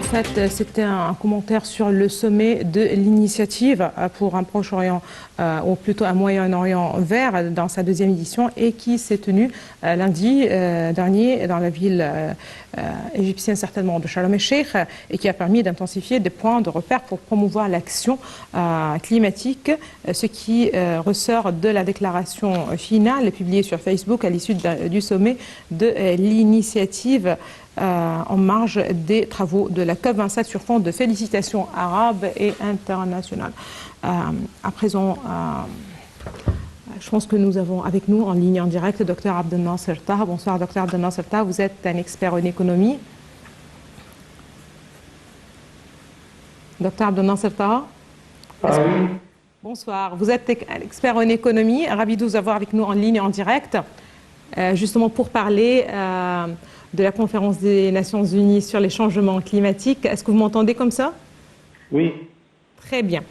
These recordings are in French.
fait, c'était un commentaire sur le sommet de l'initiative pour un Proche-Orient, ou plutôt un Moyen-Orient vert, dans sa deuxième édition, et qui s'est tenue lundi dernier dans la ville égyptienne, certainement de Sharm el-Sheikh, et qui a permis d'intensifier des points de repère pour promouvoir l'action climatique, ce qui ressort de la déclaration finale publiée sur Facebook à l'issue du sommet de l'initiative en marge des travaux de la COP27 sur fond de félicitations arabes et internationales. À présent, je pense que nous avons avec nous en ligne en direct le Dr Abdel Nasser Taha. Bonsoir Dr Abdel Nasser Taha, vous êtes un expert en économie. Dr Abdel Nasser Taha. Bonsoir, vous êtes un expert en économie, ravi de vous avoir avec nous en ligne en direct, justement pour parler de la conférence des Nations Unies sur les changements climatiques. Est-ce que vous m'entendez comme ça? Oui. Très bien.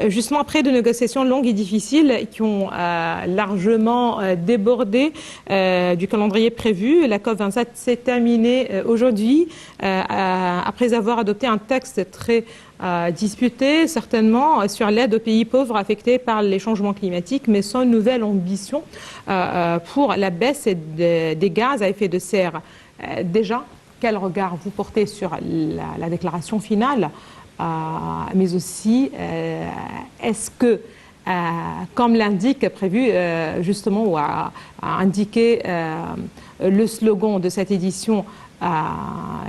Justement, après de négociations longues et difficiles qui ont largement débordé du calendrier prévu, la COP27 s'est terminée aujourd'hui après avoir adopté un texte très disputé, certainement, sur l'aide aux pays pauvres affectés par les changements climatiques, mais sans nouvelle ambition pour la baisse des gaz à effet de serre. Déjà, quel regard vous portez sur la déclaration finale, mais aussi, est-ce que, comme l'indique prévu justement, ou a indiqué le slogan de cette édition,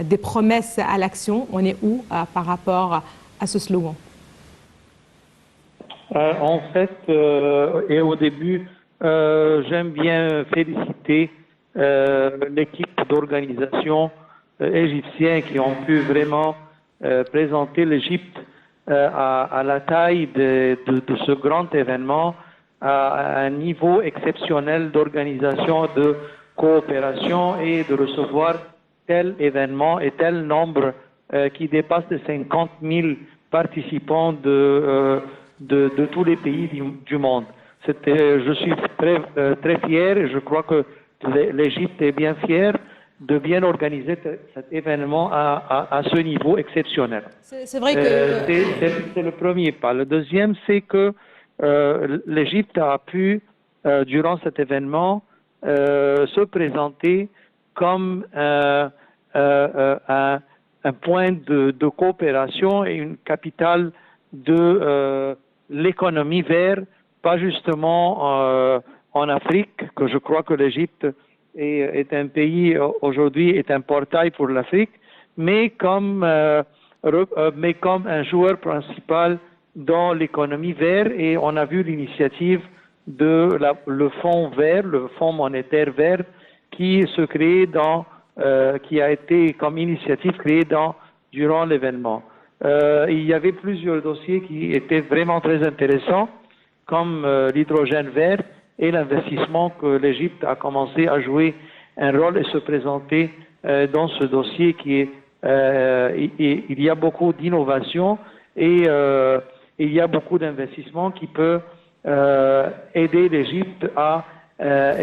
des promesses à l'action, on est où par rapport à ce slogan? En fait, et au début, j'aime bien féliciter l'équipe d'organisation égyptienne qui ont pu vraiment présenter l'Égypte à la taille de ce grand événement, à un niveau exceptionnel d'organisation, de coopération et de recevoir tel événement et tel nombre qui dépasse les 50 000 participants de tous les pays du monde. Je suis très fier et je crois que l'Égypte est bien fière de bien organiser cet événement à ce niveau exceptionnel. C'est vrai que... C'est le premier pas. Le deuxième, c'est que l'Égypte a pu, durant cet événement, se présenter comme un point de coopération et une capitale de l'économie verte, pas justement en Afrique, que je crois que l'Égypte est un pays aujourd'hui, est un portail pour l'Afrique, mais comme un joueur principal dans l'économie verte. Et on a vu l'initiative de le fonds vert, le fonds monétaire vert, qui se crée qui a été comme initiative créée durant l'événement. Il y avait plusieurs dossiers qui étaient vraiment très intéressants, comme l'hydrogène vert et l'investissement que l'Égypte a commencé à jouer un rôle et se présenter dans ce dossier qui est il y a beaucoup d'innovation et il y a beaucoup d'investissements qui peuvent aider l'Égypte à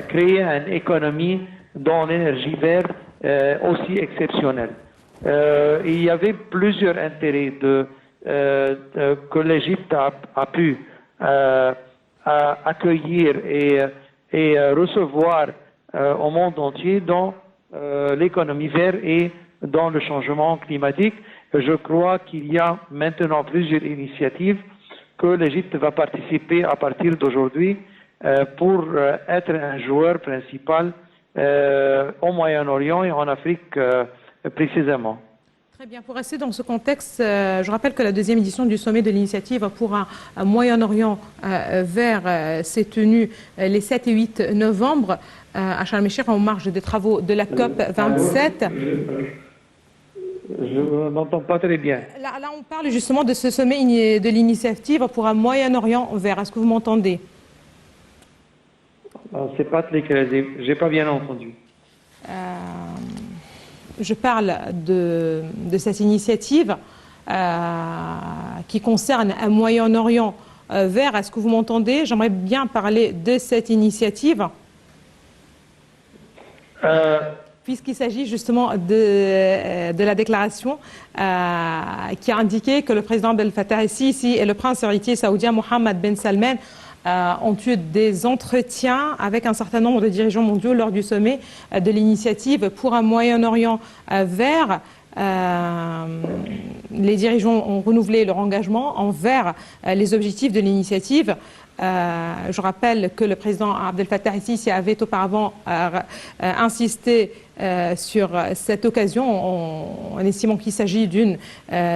créer une économie dans l'énergie verte aussi exceptionnelle. Il y avait plusieurs intérêts que l'Égypte a pu accueillir et recevoir au monde entier dans l'économie verte et dans le changement climatique. Je crois qu'il y a maintenant plusieurs initiatives que l'Égypte va participer à partir d'aujourd'hui pour être un joueur principal au Moyen-Orient et en Afrique précisément. Très bien. Pour rester dans ce contexte, je rappelle que la deuxième édition du sommet de l'initiative pour un Moyen-Orient vert s'est tenue les 7 et 8 novembre à Sharm el-Sheikh en marge des travaux de la COP27. Je n'entends pas très bien. Là, on parle justement de ce sommet de l'initiative pour un Moyen-Orient vert. Est-ce que vous m'entendez? C'est pas très clair. J'ai pas bien entendu. Je parle de cette initiative qui concerne un Moyen-Orient vert. Est-ce que vous m'entendez? J'aimerais bien parler de cette initiative. puisqu'il s'agit justement de la déclaration qui a indiqué que le président Abdel Fattah el-Sisi et le prince héritier saoudien Mohammed Ben Salman ont eu des entretiens avec un certain nombre de dirigeants mondiaux lors du sommet de l'initiative pour un Moyen-Orient vert. Les dirigeants ont renouvelé leur engagement envers les objectifs de l'initiative. Je rappelle que le président Abdel Fattah el-Sisi avait auparavant insisté sur cette occasion en estimant qu'il s'agit d'une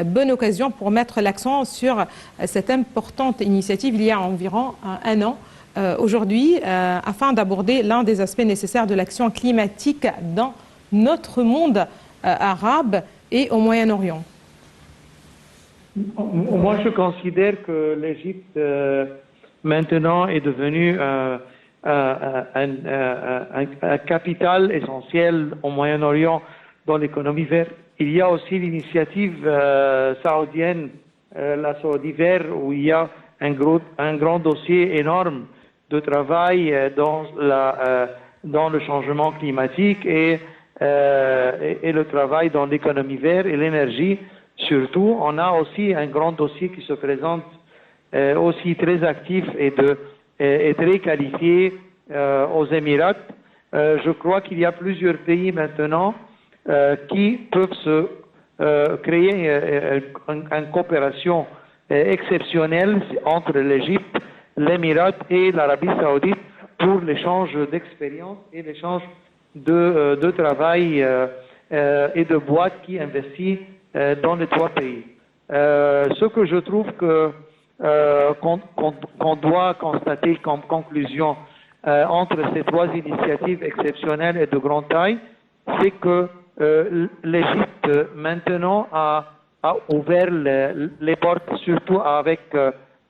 bonne occasion pour mettre l'accent sur cette importante initiative il y a environ un an aujourd'hui afin d'aborder l'un des aspects nécessaires de l'action climatique dans notre monde arabe et au Moyen-Orient. Moi, je considère que l'Égypte maintenant est devenue un capital essentiel au Moyen-Orient dans l'économie verte. Il y a aussi l'initiative saoudienne, la Saudi Vert, où il y a un grand dossier énorme de travail dans le changement climatique et le travail dans l'économie verte et l'énergie. Surtout, on a aussi un grand dossier qui se présente aussi très actif et très qualifié aux Émirats. Je crois qu'il y a plusieurs pays maintenant qui peuvent se créer une coopération exceptionnelle entre l'Égypte, l'Émirat et l'Arabie saoudite pour l'échange d'expériences et l'échange de travail et de boîtes qui investissent dans les trois pays. Ce que je trouve qu'on doit constater comme conclusion entre ces trois initiatives exceptionnelles et de grande taille, c'est que l'Égypte maintenant a ouvert les portes, surtout avec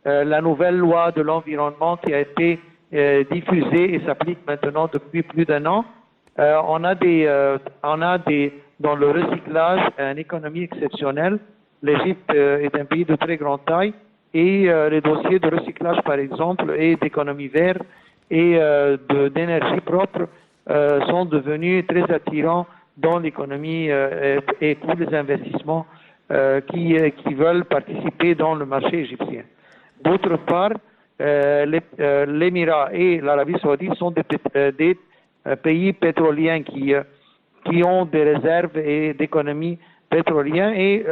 la nouvelle loi de l'environnement qui a été diffusée et s'applique maintenant depuis plus d'un an. On a dans le recyclage une économie exceptionnelle. L'Égypte est un pays de très grande taille et les dossiers de recyclage, par exemple, et d'économie verte et d'énergie propre sont devenus très attirants dans l'économie et pour les investissements qui veulent participer dans le marché égyptien. D'autre part, l'Émirat et l'Arabie saoudite sont des pays pétroliers qui ont des réserves et d'économie pétrolière et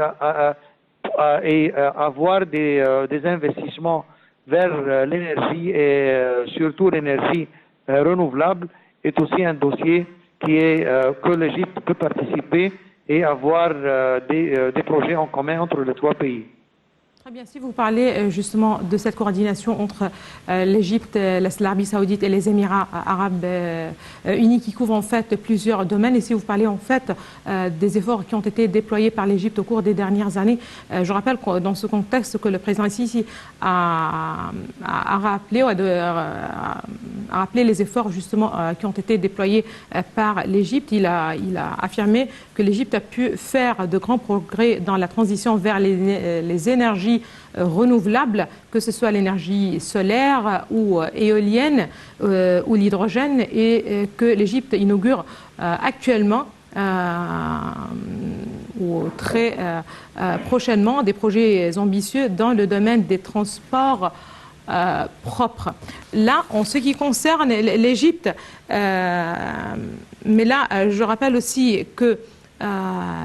avoir des investissements vers l'énergie et surtout l'énergie renouvelable est aussi un dossier que l'Égypte peut participer et avoir des projets en commun entre les trois pays. Très bien. Si vous parlez justement de cette coordination entre l'Égypte, l'Arabie saoudite et les Émirats arabes unis qui couvrent en fait plusieurs domaines, et si vous parlez en fait des efforts qui ont été déployés par l'Égypte au cours des dernières années, je rappelle que dans ce contexte que le président Sisi a rappelé les efforts justement qui ont été déployés par l'Égypte. Il a affirmé que l'Égypte a pu faire de grands progrès dans la transition vers les énergies renouvelables, que ce soit l'énergie solaire ou éolienne ou l'hydrogène, et que l'Égypte inaugure actuellement ou très prochainement des projets ambitieux dans le domaine des transports propres. Là, en ce qui concerne l'Égypte, mais là, je rappelle aussi que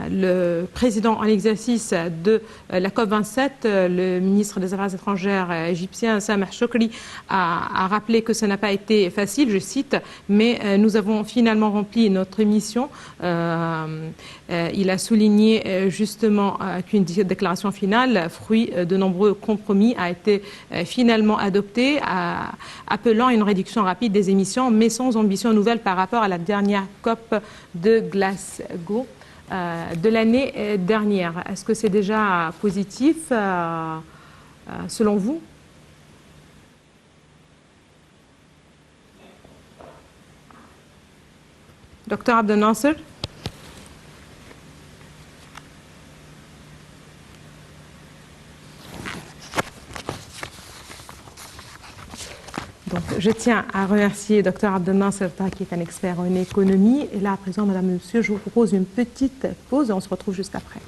le président en exercice de la COP27, le ministre des Affaires étrangères égyptien, Sameh Shoukry, a rappelé que ça n'a pas été facile, je cite, mais nous avons finalement rempli notre mission. Il a souligné justement qu'une déclaration finale, fruit de nombreux compromis, a été finalement adoptée, appelant à une réduction rapide des émissions, mais sans ambition nouvelle par rapport à la dernière COP de Glasgow de l'année dernière. Est-ce que c'est déjà positif selon vous? Dr Abdel Nasser? Donc, Je tiens à remercier Dr Abdelnasser Tah, qui est un expert en économie. Et là, à présent, Madame et Monsieur, je vous propose une petite pause et on se retrouve juste après.